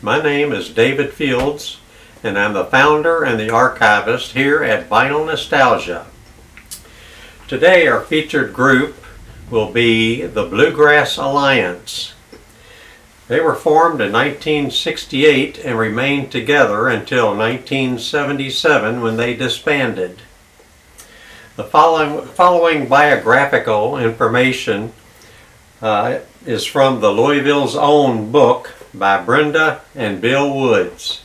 My name is David Fields, and I'm the founder and the archivist here at Vinyl Nostalgia. Today our featured group will be the Bluegrass Alliance. They were formed in 1968 and remained together until 1977 when they disbanded. The following biographical information is from the Louisville's own book by Brenda and Bill Woods.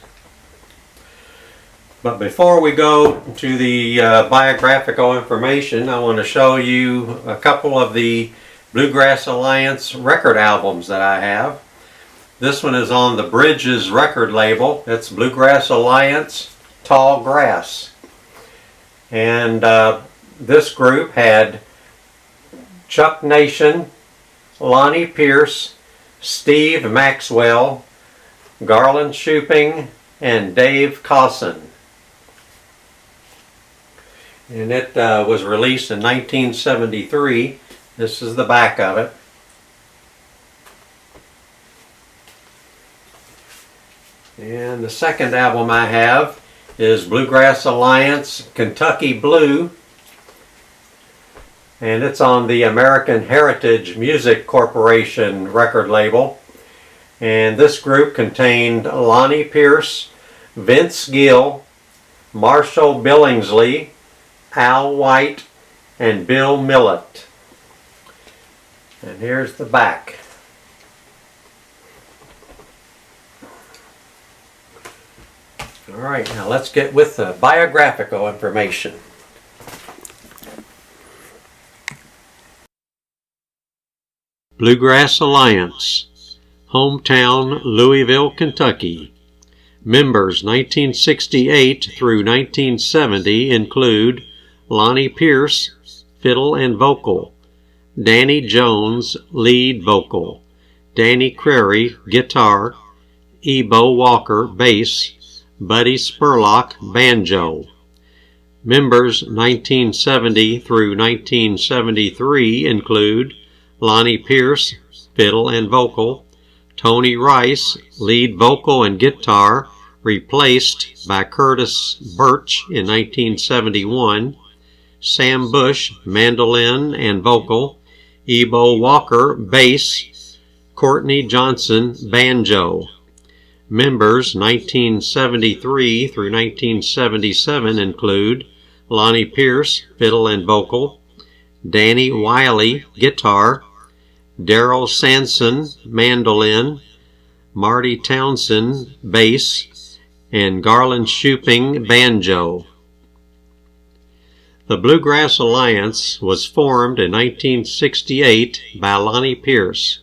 But before we go to the biographical information, I want to show you a couple of the Bluegrass Alliance record albums that I have. This one is on the Bridges record label. It's Bluegrass Alliance, Tall Grass. And this group had Chuck Nation, Lonnie Pierce, Steve Maxwell, Garland Shuping, and Dave Cosson. And it was released in 1973. This is the back of it. And the second album I have is Bluegrass Alliance, Kentucky Blue. And it's on the American Heritage Music Corporation record label. And this group contained Lonnie Pierce, Vince Gill, Marshall Billingsley, Al White, and Bill Millett. And here's the back. Alright, now let's get with the biographical information. Bluegrass Alliance, hometown Louisville, Kentucky. Members 1968 through 1970 include Lonnie Pierce, fiddle and vocal, Danny Jones, lead vocal, Danny Crary, guitar, Ebo Walker, bass, Buddy Spurlock, banjo. Members 1970 through 1973 include Lonnie Pierce, fiddle and vocal, Tony Rice, lead vocal and guitar, replaced by Curtis Birch in 1971, Sam Bush, mandolin and vocal, Ebo Walker, bass, Courtney Johnson, banjo. Members 1973 through 1977 include Lonnie Pierce, fiddle and vocal, Danny Wiley, guitar, Darrell Sanson, mandolin, Marty Townsend, bass, and Garland Shuping, banjo. The Bluegrass Alliance was formed in 1968 by Lonnie Pierce.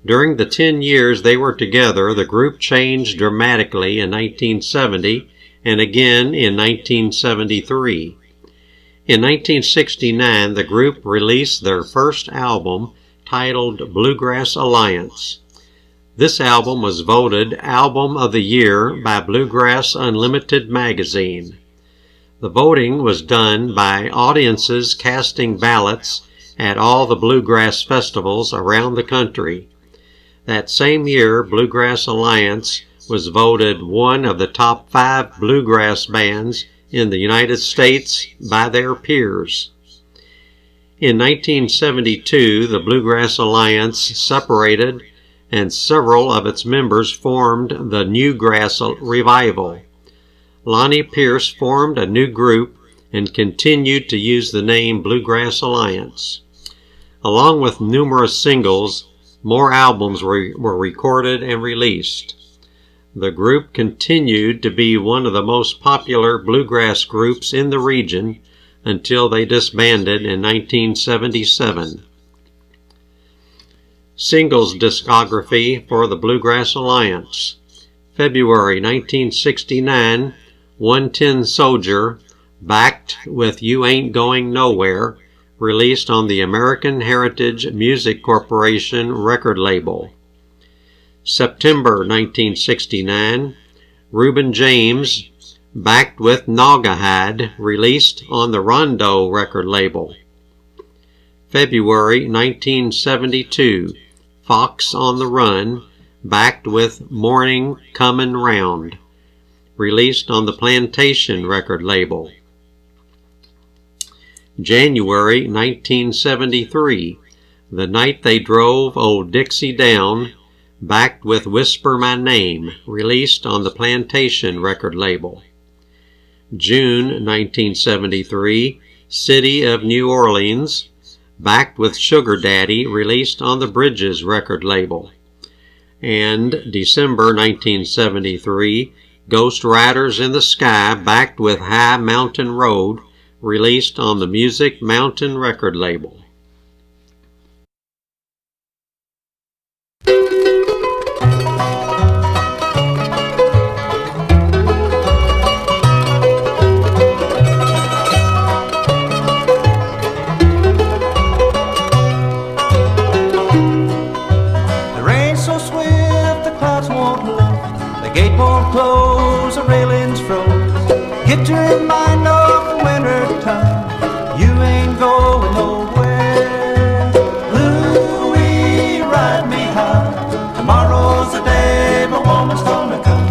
During the 10 years they were together, the group changed dramatically in 1970 and again in 1973. In 1969, the group released their first album titled Bluegrass Alliance. This album was voted Album of the Year by Bluegrass Unlimited magazine. The voting was done by audiences casting ballots at all the bluegrass festivals around the country. That same year, Bluegrass Alliance was voted one of the top 5 bluegrass bands in the United States by their peers. In 1972, the Bluegrass Alliance separated and several of its members formed the Newgrass Revival. Lonnie Pierce formed a new group and continued to use the name Bluegrass Alliance. Along with numerous singles, more albums were recorded and released. The group continued to be one of the most popular bluegrass groups in the region until they disbanded in 1977. Singles discography for the Bluegrass Alliance. February 1969, 110 Soldier, backed with You Ain't Going Nowhere, released on the American Heritage Music Corporation record label. September 1969, Reuben James, backed with Naugahyde, released on the Rondo record label. February 1972, Fox on the Run, backed with Morning Comin' Round, released on the Plantation record label. January 1973, The Night They Drove Old Dixie Down, backed with Whisper My Name, released on the Plantation record label. June 1973, City of New Orleans, backed with Sugar Daddy, released on the Bridges record label. And December 1973, Ghost Riders in the Sky, backed with High Mountain Road, released on the Music Mountain record label. Gate won't close, the railings froze. Get your mind off the winter time. You ain't going nowhere. Louis, ride me high. Tomorrow's the day my woman's gonna come.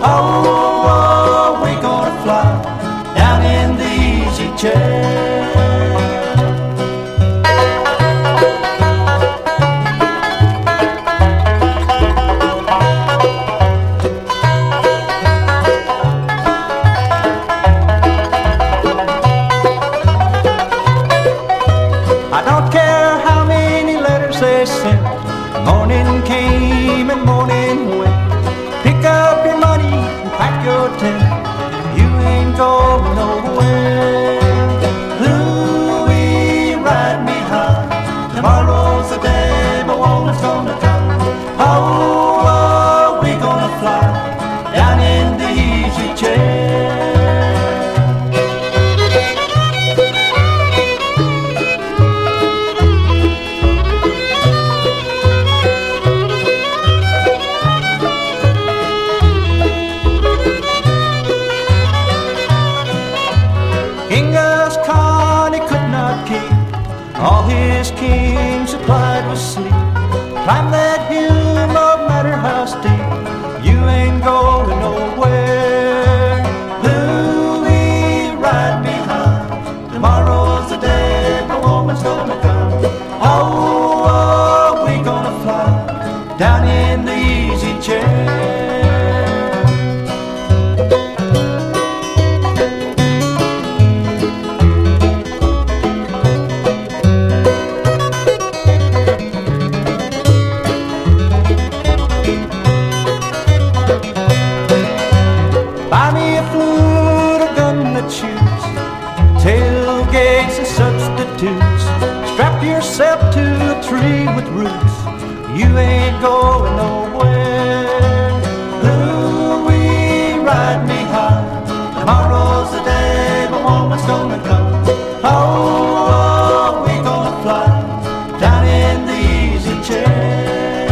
Oh, we gonna fly down in the easy chair. Morning came and morning went. Pick up your money and pack your tent. You ain't going nowhere. Louis, ride me high. Tomorrow's the day my woman's gonna come. Oh, we gonna fly down in the easy chair. All his kings supplied with sleep. Climb that hill, no matter how steep. You ain't going nowhere. Louis, ride me high. Tomorrow's the day my woman's gonna come. Oh, we gonna fly down in the easy chair. Tailgates and substitutes. Strap yourself to a tree with roots. You ain't going nowhere. Louis, ride me high. Tomorrow's the day my woman's gonna come. Oh, we gonna fly down in the easy chair.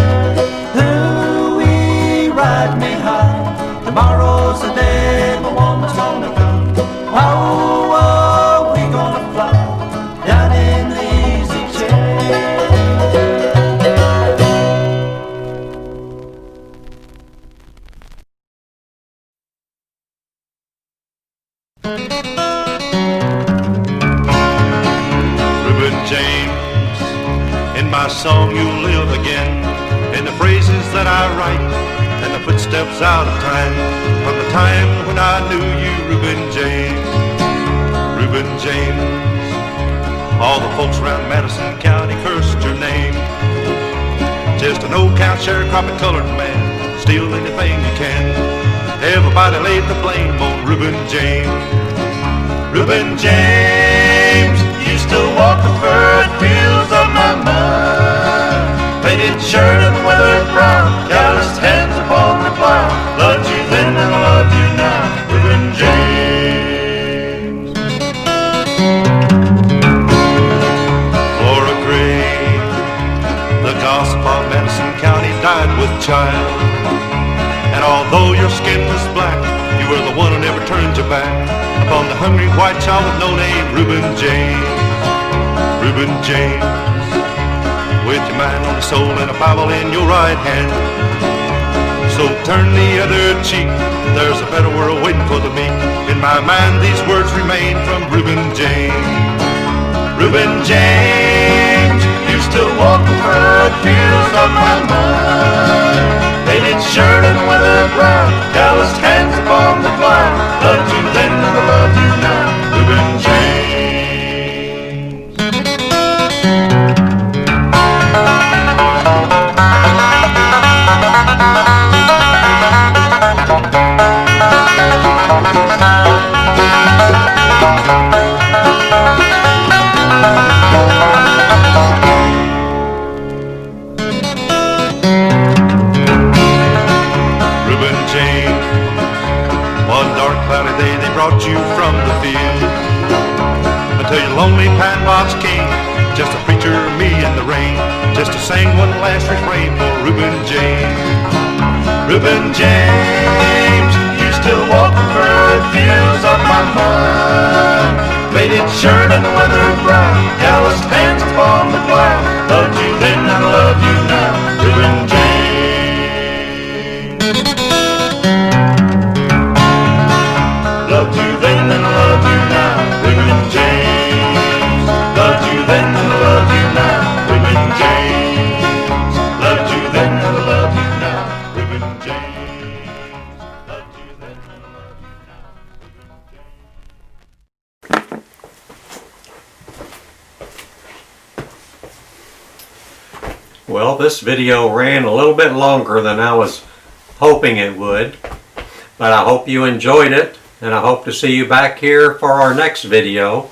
Louis, ride me high. Tomorrow's the day my woman's gonna come. Oh, down in the easy chair. Reuben James, in my song you'll live again, in the phrases that I write and the footsteps out of time, from the time when I knew you, Reuben James. Reuben James, all the folks around Madison County cursed your name. Just an old cow sharecropping colored man, steal anything you can. Everybody laid the blame on Reuben James. Reuben James, you still walk the furrowed fields of my mind. Faded shirt and weathered brow, calloused hands upon the plow. Loved you then and I love you now, Reuben James. The gossip of Madison County died with child. And although your skin was black, you were the one who never turned your back upon the hungry white child with no name, Reuben James. Reuben James, with your mind on the soul and a Bible in your right hand. So turn the other cheek, there's a better world waiting for the meek. In my mind these words remain from Reuben James. Reuben James, you still walk the furrowed fields of my mind. Faded shirt and weathered brow, calloused hands upon the plow. Loved you then and I love you now, Reuben James. Brought you from the field until your lonely pine box came. Just a preacher, me in the rain, just to sing one last refrain for Reuben James. Reuben James, you still walk the furrowed fields of my mind. Faded shirt and weathered brow, calloused hands upon the plow. Loved you then and I love you now, Reuben James. Loved you then and I love you now, Reuben James. Loved you then and I love you now, Reuben James. Loved you then and I love you now, Reuben James. Loved you then and I love you now, Reuben James. Well, this video ran a little bit longer than I was hoping it would, but I hope you enjoyed it. And I hope to see you back here for our next video.